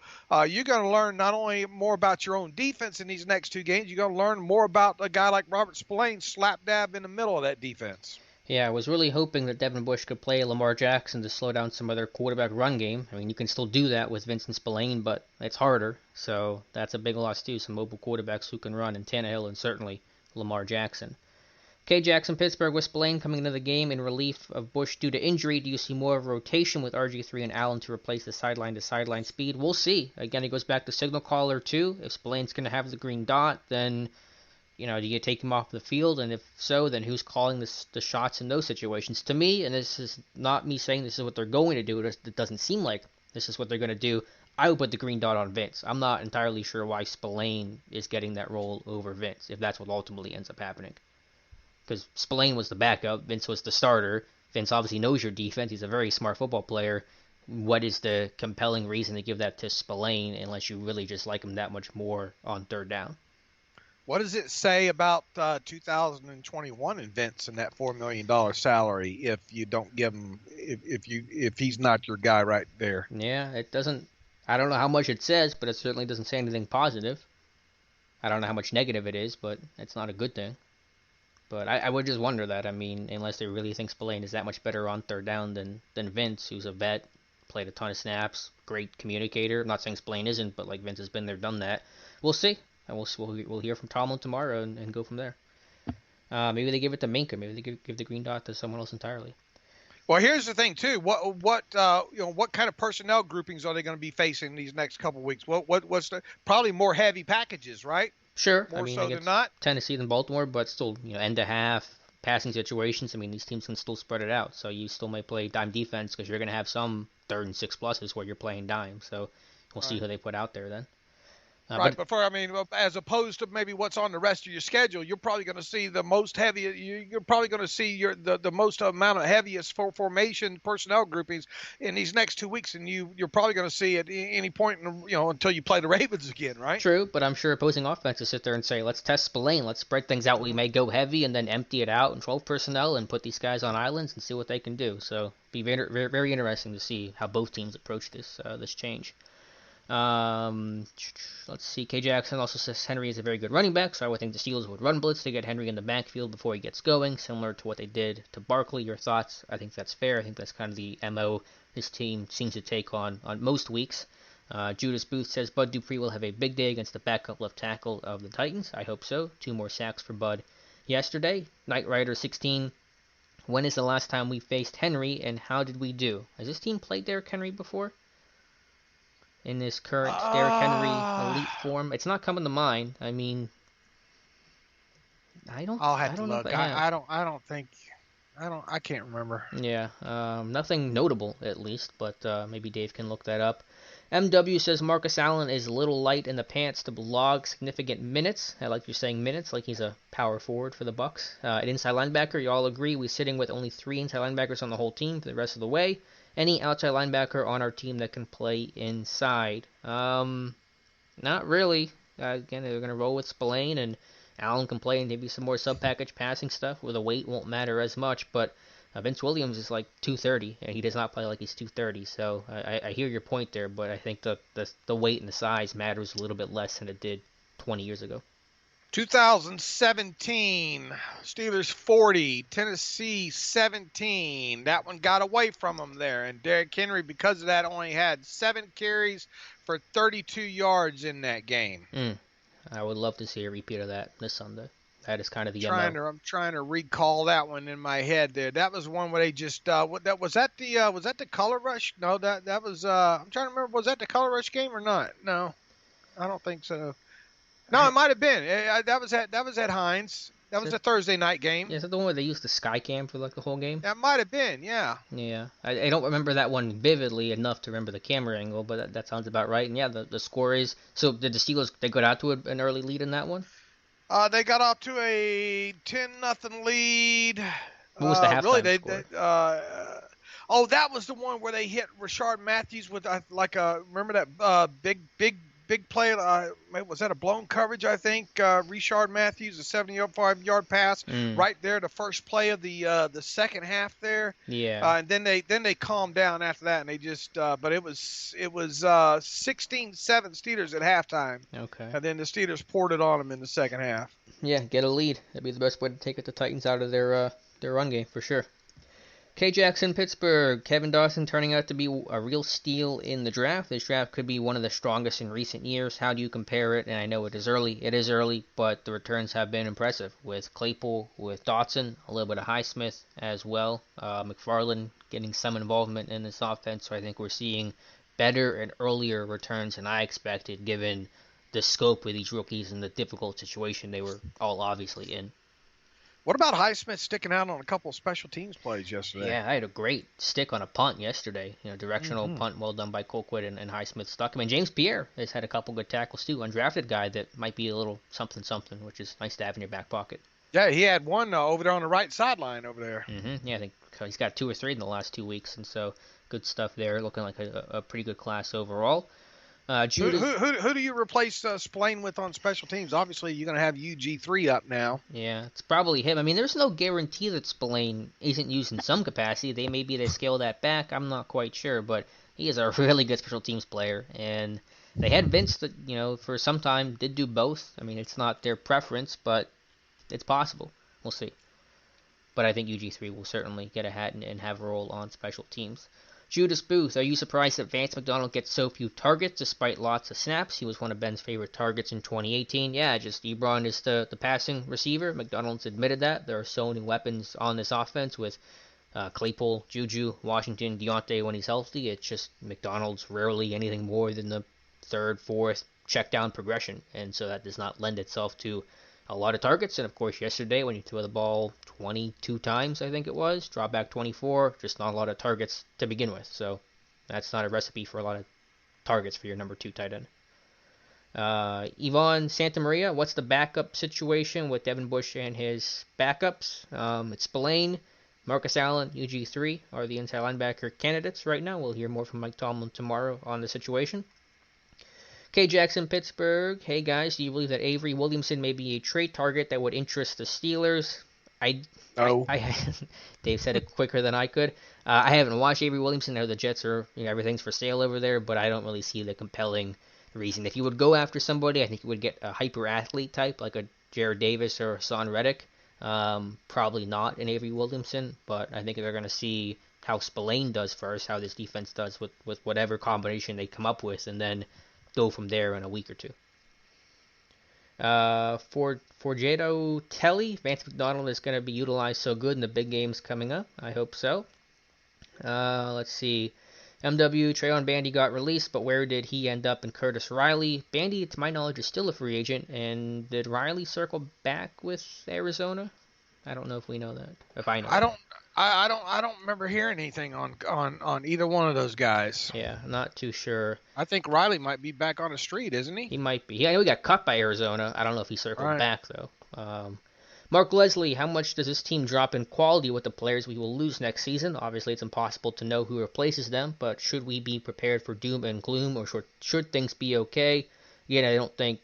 you're going to learn not only more about your own defense in these next 2 games, you're going to learn more about a guy like Robert Spelaine slap dab in the middle of that defense. Yeah, I was really hoping that Devin Bush could play Lamar Jackson to slow down some other quarterback run game. I mean, you can still do that with Vincent Spelaine, but it's harder. So that's a big loss too. Some mobile quarterbacks who can run, and Tannehill and certainly Lamar Jackson. K. Jackson, Pittsburgh, with Spelaine coming into the game in relief of Bush due to injury. Do you see more of a rotation with RG3 and Allen to replace the sideline-to-sideline speed? We'll see. Again, it goes back to signal caller too. If Spillaine's going to have the green dot, then do you take him off the field? And if so, then who's calling the shots in those situations? To me, and this is not me saying this is what they're going to do, it doesn't seem like this is what they're going to do, I would put the green dot on Vince. I'm not entirely sure why Spelaine is getting that role over Vince, if that's what ultimately ends up happening. Because Spelaine was the backup, Vince was the starter. Vince obviously knows your defense. He's a very smart football player. What is the compelling reason to give that to Spelaine unless you really just like him that much more on third down? What does it say about 2021 in Vince and that $4 million salary if you don't give him if he's not your guy right there? Yeah, it doesn't. I don't know how much it says, but it certainly doesn't say anything positive. I don't know how much negative it is, but it's not a good thing. But I would just wonder that. I mean, unless they really think Spelaine is that much better on third down than Vince, who's a vet, played a ton of snaps, great communicator. I'm not saying Spelaine isn't, but like Vince has been there, done that. We'll see. And we'll hear from Tomlin tomorrow and go from there. Maybe they give it to Minka. Maybe they give the green dot to someone else entirely. Well, here's the thing too. What kind of personnel groupings are they going to be facing these next couple weeks? What's probably more heavy packages, right? Sure. More so than not. Tennessee than Baltimore, but still, end to half passing situations. I mean, these teams can still spread it out. So you still may play dime defense because you're going to have some 3rd and 6 pluses where you're playing dime. So we'll see Right. who they put out there then. Right, but as opposed to maybe what's on the rest of your schedule, you're probably going to see the most heavy. You're probably going to see the most amount of heaviest formation personnel groupings in these next 2 weeks, and you're probably going to see at any point, until you play the Ravens again, right? True, but I'm sure opposing offenses sit there and say, let's test Spelaine, let's spread things out. We may go heavy and then empty it out in 12 personnel and put these guys on islands and see what they can do. So be very, very interesting to see how both teams approach this change. Let's see. K. Jackson also says Henry is a very good running back, so I would think the Steelers would run blitz to get Henry in the backfield before he gets going, similar to what they did to Barkley. Your thoughts? I think that's fair. I think that's kind of the MO this team seems to take on most weeks. Judas Booth says Bud Dupree will have a big day against the backup left tackle of the Titans. I hope so. 2 more sacks for Bud yesterday. Knight Rider 16. When is the last time we faced Henry, and how did we do? Has this team played Derrick Henry before? In this current Derrick Henry elite form, it's not coming to mind. I mean, I'll have to look. I can't remember. Yeah, nothing notable at least, but maybe Dave can look that up. MW says Marcus Allen is a little light in the pants to log significant minutes. I like you're saying minutes, like he's a power forward for the Bucks. At inside linebacker, you all agree we're sitting with only 3 inside linebackers on the whole team for the rest of the way. Any outside linebacker on our team that can play inside? Not really. Again, they're going to roll with Spelaine, and Allen can play maybe some more sub-package passing stuff where the weight won't matter as much, but Vince Williams is like 230, and he does not play like he's 230, so I hear your point there, but I think the weight and the size matters a little bit less than it did 20 years ago. 2017, Steelers 40, Tennessee 17. That one got away from them there. And Derrick Henry, because of that, only had 7 carries for 32 yards in that game. I would love to see a repeat of that this Sunday. That is kind of the I'm trying to recall that one in my head there. That was one where they just was that the color rush? No, that was I'm trying to remember, was that the color rush game or not? No, I don't think so. No, it might have been. That was at Heinz. That was a Thursday night game. Yeah, is that the one where they used the sky cam for like the whole game? That might have been, yeah. Yeah, I don't remember that one vividly enough to remember the camera angle, but that sounds about right. And yeah, the score is, so did the Steelers, they got out to an early lead in that one? They got off to a 10-0 lead. What was the halftime score? That was the one where they hit Rashard Matthews with remember that big play? Was that a blown coverage? I think Rashard Matthews, a 75-yard pass, right there, the first play of the second half there. Yeah. And then they calmed down after that, and they just. But it was 16-7 Steelers at halftime. Okay. And then the Steelers poured it on them in the second half. Yeah, get a lead. That'd be the best way to take the Titans out of their run game for sure. K. Jackson, Pittsburgh. Kevin Dawson turning out to be a real steal in the draft. This draft could be one of the strongest in recent years. How do you compare it? And I know it is early. It is early, but the returns have been impressive with Claypool, with Dotson, a little bit of Highsmith as well. McFarland getting some involvement in this offense. So I think we're seeing better and earlier returns than I expected, given the scope of these rookies and the difficult situation they were all obviously in. What about Highsmith sticking out on a couple of special teams plays yesterday? Yeah, I had a great stick on a punt yesterday. Directional punt, well done by Colquitt, and Highsmith stuck him. And James Pierre has had a couple good tackles too. Undrafted guy that might be a little something, which is nice to have in your back pocket. Yeah, he had one over there on the right sideline over there. Yeah, I think he's got 2 or 3 in the last 2 weeks, and so good stuff there. Looking like a pretty good class overall. Who do you replace Spelaine with on special teams? Obviously, you're going to have UG3 up now. Yeah, it's probably him. I mean, there's no guarantee that Spelaine isn't used in some capacity. They scale that back. I'm not quite sure, but he is a really good special teams player. And they had Vince that, for some time did do both. I mean, it's not their preference, but it's possible. We'll see. But I think UG3 will certainly get a hat and have a role on special teams. Judas Booth, are you surprised that Vance McDonald gets so few targets despite lots of snaps? He was one of Ben's favorite targets in 2018. Yeah, just Ebron is the passing receiver. McDonald's admitted that. There are so many weapons on this offense with Claypool, Juju, Washington, Deontay when he's healthy. It's just McDonald's rarely anything more than the 3rd, 4th check down progression. And so that does not lend itself to a lot of targets. And of course, yesterday when you threw the ball 22 times, I think it was, drop back 24, just not a lot of targets to begin with. So that's not a recipe for a lot of targets for your number 2 tight end. Yvonne Santamaria, what's the backup situation with Devin Bush and his backups? It's Spelaine, Marcus Allen, UG3 are the inside linebacker candidates right now. We'll hear more from Mike Tomlin tomorrow on the situation. K. Jackson, Pittsburgh. Hey guys, do you believe that Avery Williamson may be a trade target that would interest the Steelers? Dave said it quicker than I could. I haven't watched Avery Williamson. I know the Jets are, everything's for sale over there, but I don't really see the compelling reason. If you would go after somebody, I think you would get a hyper athlete type like a Jared Davis or Son Reddick. Probably not an Avery Williamson, but I think they're going to see how Spelaine does first, how this defense does with whatever combination they come up with, and then go from there in a week or two. For Jado Telly, Vance McDonald is going to be utilized so good in the big games coming up. I hope so. Let's see. MW, Trayon Bandy got released, but where did he end up in Curtis Riley? Bandy, to my knowledge, is still a free agent, and did Riley circle back with Arizona? I don't know if we know that. If I know. I don't remember hearing anything on either one of those guys. Yeah, not too sure. I think Riley might be back on the street, isn't he? He might be. I know he got cut by Arizona. I don't know if he circled back, though. Mark Leslie, how much does this team drop in quality with the players we will lose next season? Obviously, it's impossible to know who replaces them, but should we be prepared for doom and gloom, or should things be okay? Again, I don't think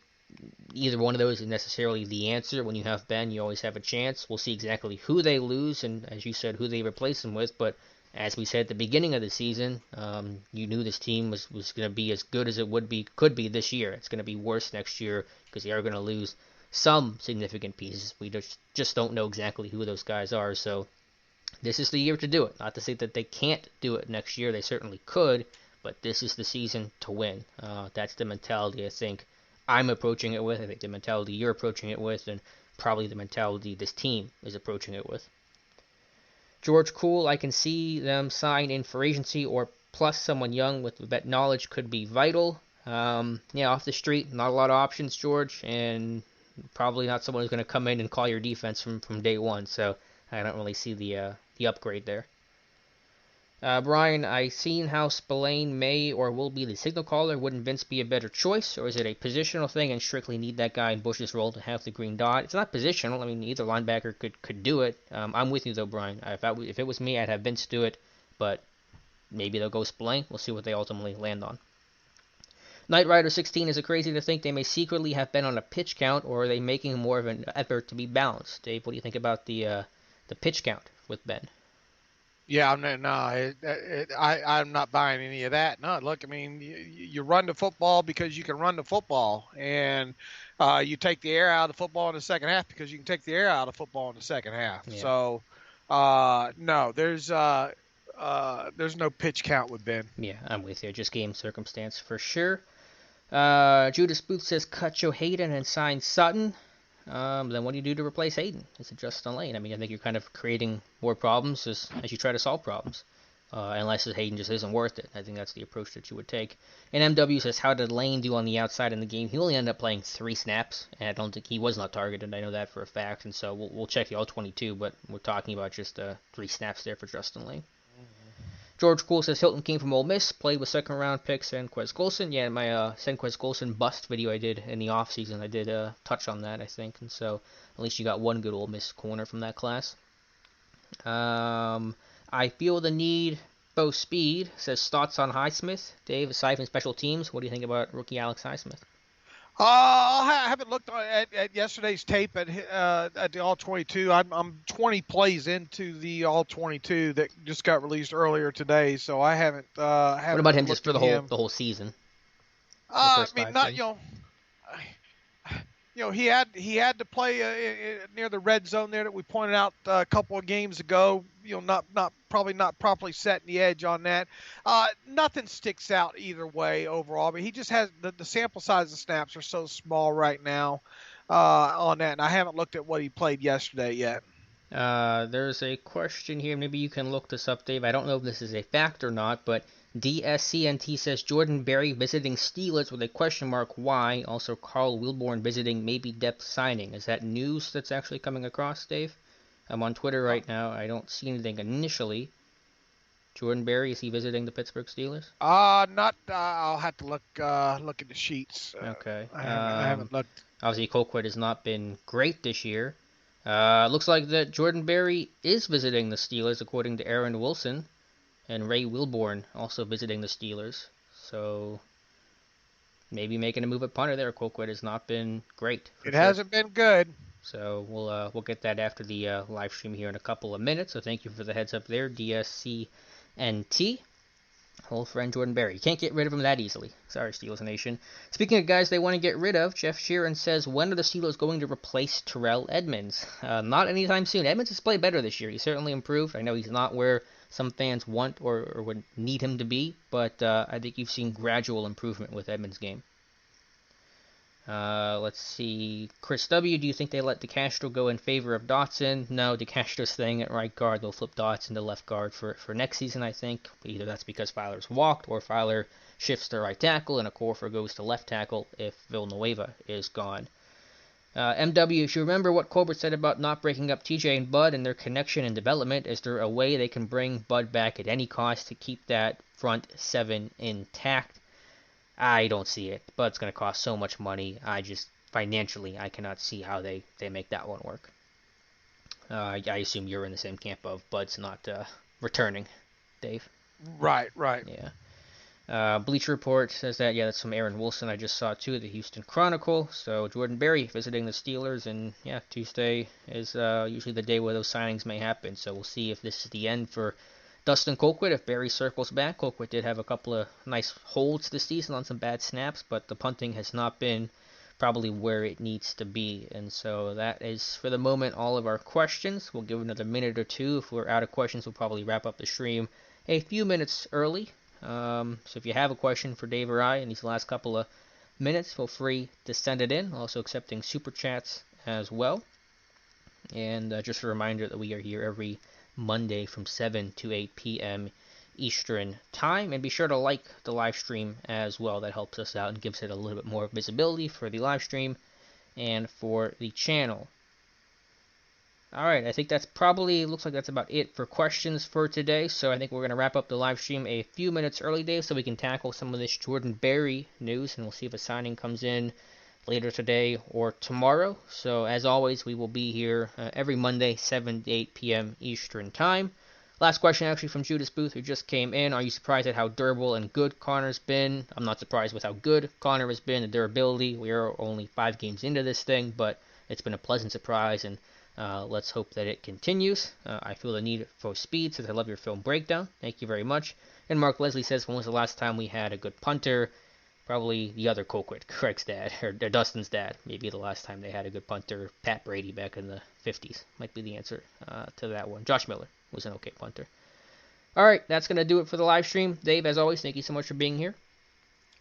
either one of those is necessarily the answer. When you have Ben, you always have a chance. We'll see exactly who they lose, and as you said, who they replace them with, but as we said at the beginning of the season, you knew this team was going to be as good as it could be this year. It's going to be worse next year because they are going to lose some significant pieces. We just don't know exactly who those guys are, so this is the year to do it. Not to say that they can't do it next year. They certainly could, but this is the season to win. That's the mentality I think I'm approaching it with. I think the mentality you're approaching it with, and probably the mentality this team is approaching it with. George Cool, I can see them sign in for agency or plus someone young with vet knowledge could be vital. Off the street, not a lot of options, George, and probably not someone who's going to come in and call your defense from day one, so I don't really see the upgrade there. Brian, I seen how Spelaine may or will be the signal caller. Wouldn't Vince be a better choice, or is it a positional thing and strictly need that guy in Bush's role to have the green dot? It's not positional. I mean, either linebacker could do it. I'm with you, though, Brian. If it was me, I'd have Vince do it, but maybe they'll go Spelaine. We'll see what they ultimately land on. Knight Rider 16, is it crazy to think they may secretly have been on a pitch count, or are they making more of an effort to be balanced? Dave, what do you think about the pitch count with Ben? Yeah, I'm not buying any of that. No, look, I mean, you run the football because you can run the football, and you take the air out of the football in the second half because you can take the air out of the football in the second half. Yeah. So, no, there's no pitch count with Ben. Yeah, I'm with you. Just game circumstance for sure. Judas Booth says cut Joe Hayden and sign Sutton. Then what do you do to replace Hayden? Is it just Spelaine? I mean, I think you're kind of creating more problems as you try to solve problems. Unless Hayden just isn't worth it. I think that's the approach that you would take. And MW says, how did Lane do on the outside in the game? He only ended up playing 3 snaps, and I don't think he was not targeted. I know that for a fact, and so we'll check the all-22, but we're talking about just 3 snaps there for Justin Lane. George Cool says Hilton came from Ole Miss, played with second-round pick Senquez Golson. Yeah, my Senquez Golson bust video I did in the offseason, I did touch on that, I think. And so at least you got one good Ole Miss corner from that class. I feel the need, both speed, says thoughts on Highsmith. Dave, aside from special teams, what do you think about rookie Alex Highsmith? I haven't looked at yesterday's tape at the All-22. I'm 20 plays into the All-22 that just got released earlier today, so I haven't. What about him just for the whole season? I mean, not he had to play near the red zone there that we pointed out a couple of games ago. Probably not properly setting the edge on that. Nothing sticks out either way overall. But he just has the sample size of snaps are so small right now on that, and I haven't looked at what he played yesterday yet. There's a question here. Maybe you can look this up, Dave. I don't know if this is a fact or not, but DSCNT says Jordan Berry visiting Steelers with a question mark. Why? Also, Carl Wilborn visiting maybe depth signing. Is that news that's actually coming across, Dave? I'm on Twitter right now. I don't see anything initially. Jordan Berry, is he visiting the Pittsburgh Steelers? Not. I'll have to look at the sheets. Okay. I haven't looked. Obviously, Colquitt has not been great this year. Looks like that Jordan Berry is visiting the Steelers, according to Aaron Wilson, and Ray Wilborn also visiting the Steelers. So maybe making a move at punter there. Colquitt has not been great. It hasn't been good. So we'll get that after the live stream here in a couple of minutes. So thank you for the heads up there, DSCNT. Old friend Jordan Berry. You can't get rid of him that easily. Sorry, Steelers Nation. Speaking of guys they want to get rid of, Jeff Sheeran says, when are the Steelers going to replace Terrell Edmonds? Not anytime soon. Edmonds has played better this year. He's certainly improved. I know he's not where some fans want or would need him to be, but I think you've seen gradual improvement with Edmonds' game. Let's see. Chris W., do you think they let DeCastro go in favor of Dotson? No, DeCastro's staying at right guard. They'll flip Dotson to left guard for next season, I think. Either that's because Filer's walked or Filer shifts to right tackle and Okorafor goes to left tackle if Villanueva is gone. MW, if you remember what Colbert said about not breaking up TJ and Bud and their connection and development, is there a way they can bring Bud back at any cost to keep that front seven intact? I don't see it, but it's going to cost so much money. Financially, I cannot see how they make that one work. I assume you're in the same camp of Bud's not returning, Dave. Right. Yeah. Bleacher Report says that, that's from Aaron Wilson. I just saw too, the Houston Chronicle. So Jordan Berry visiting the Steelers, and Tuesday is usually the day where those signings may happen. So we'll see if this is the end for Dustin Colquitt, if Berry circles back. Colquitt did have a couple of nice holds this season on some bad snaps, but the punting has not been probably where it needs to be. And so that is, for the moment, all of our questions. We'll give another minute or two. If we're out of questions, we'll probably wrap up the stream a few minutes early. So if you have a question for Dave or I in these last couple of minutes, feel free to send it in. Also accepting super chats as well. And just a reminder that we are here every Monday from 7 to 8 p.m. Eastern Time. And be sure to like the live stream as well. That helps us out and gives it a little bit more visibility for the live stream and for the channel. Alright, I think looks like that's about it for questions for today. So I think we're going to wrap up the live stream a few minutes early, Dave, so we can tackle some of this Jordan Berry news, and we'll see if a signing comes in later today or tomorrow. So as always, we will be here every Monday, 7 to 8 p.m. Eastern Time. Last question actually from Judas Booth, who just came in. Are you surprised at how durable and good Connor's been? I'm not surprised with how good Connor has been, the durability. We are only 5 games into this thing, but it's been a pleasant surprise, and let's hope that it continues. I feel the need for speed, says I love your film breakdown. Thank you very much. And Mark Leslie says, when was the last time we had a good punter? Probably the other Colquitt, Craig's dad, or Dustin's dad. Maybe the last time they had a good punter, Pat Brady back in the 50s. Might be the answer to that one. Josh Miller was an okay punter. All right, that's going to do it for the live stream. Dave, as always, thank you so much for being here.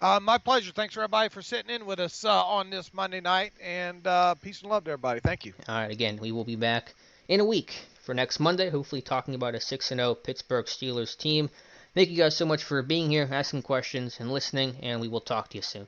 My pleasure. Thanks, everybody, for sitting in with us on this Monday night. And peace and love to everybody. Thank you. All right, again, we will be back in a week for next Monday, hopefully talking about a 6-0 Pittsburgh Steelers team. Thank you guys so much for being here, asking questions, and listening, and we will talk to you soon.